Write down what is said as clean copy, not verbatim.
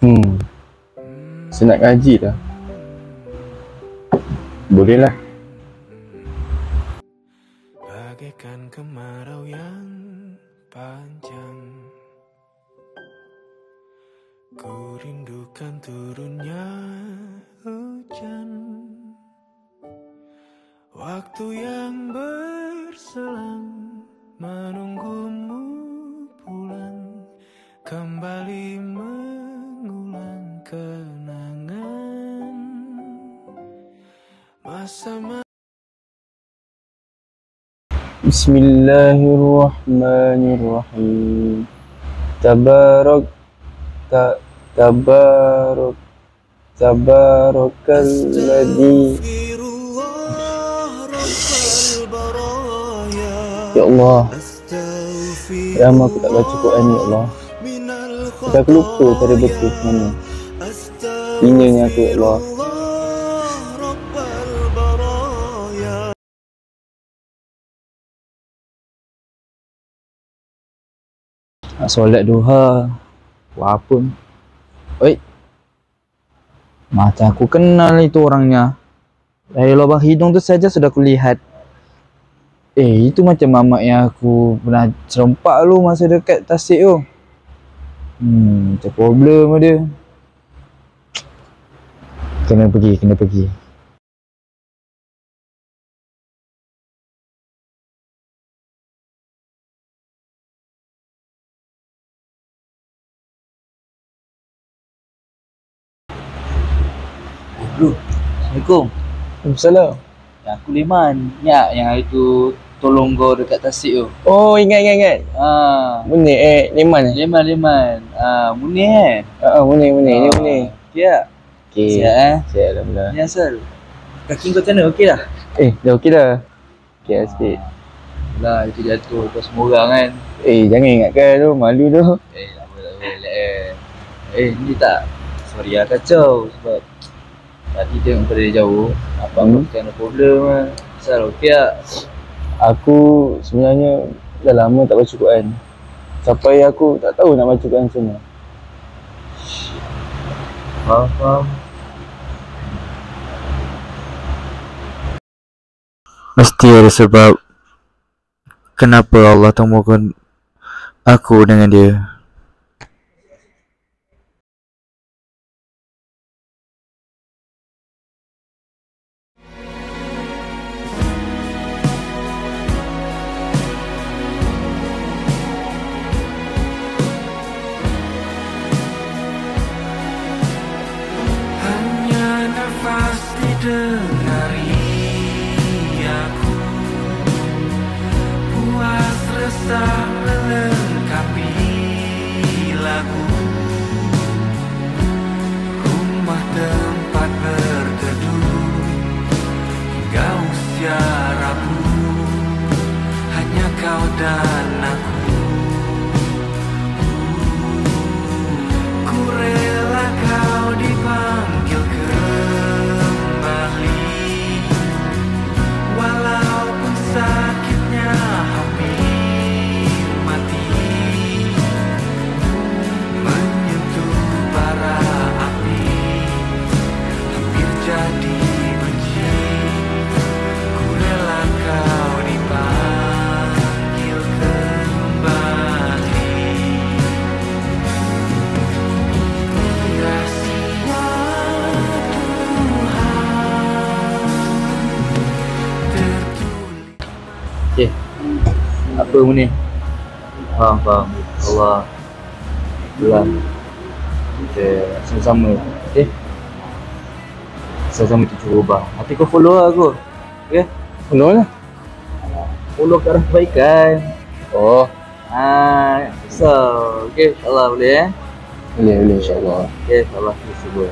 Saya nak ngaji dah. Boleh lah. Bagaikan kemarau yang panjang, ku rindukan turunnya hujan, waktu yang berselang menunggumu pulang, kembali mengulang kenangan masa-masa. Bismillahirrahmanirrahim. Tabarakalladzi. Ya Allah, lama aku tak baca Quran ni, ya Allah. Aku lupa cara baca mana. Ingatnya aku, ya Allah. Nak solat duha, buat apa ni? Oi, macam aku kenal itu orangnya. Dari lubang hidung tu saja sudah kulihat. Itu macam mamak yang aku pernah serempak lu masa dekat Tasik tu. Macam problem dia. Kena pergi. Bro, Assalamualaikum. Waalaikumsalam. Yang aku Leman. Ingat yang hari tu tolong kau dekat Tasik tu. Oh, ingat. Munir, Leman. Leman. Munir Munir. Ni Munir. Okey tak? Okey. Sihat Sihat, alhamdulillah. Ni asal. Kaki kau macam mana? Okey dah? Dah okey dah. Okey lah sikit. Lah, itu jatuh kau semua orang kan. Jangan ingatkan tu, malu tu. Tak boleh. Ni tak. Sorry lah kacau sebab tadi tengok kau dari jauh. Apa-apa kena problem lah. Asal okey tak? Aku sebenarnya dah lama tak baca Quran. Sampai aku tak tahu nak baca Quran macam mana. Faham. Mesti ada sebab kenapa Allah temukan aku dengan dia. Hanya nafas didengari aku, puas resah melengkapi lagu, rumah tempat berteduh hingga usia rapuh, hanya kau dan aku. Ku rela kau dipanggil kembali, walaupun sakitnya hampir mati, menyentuh bara api, hampir jadi benci. Ku rela kau dipanggil kembali. Rahasia Tuhan tertulis. Apa Munir? Faham. Allah Bulan kita sama-sama. Sama-sama kita cuba ubah. Nanti kau follow lah aku. Okay? Follow lah. Follow ke arah kebaikan. Oh, So, okay, InsyaAllah boleh boleh insya-Allah. Okay, InsyaAllah kita cuba.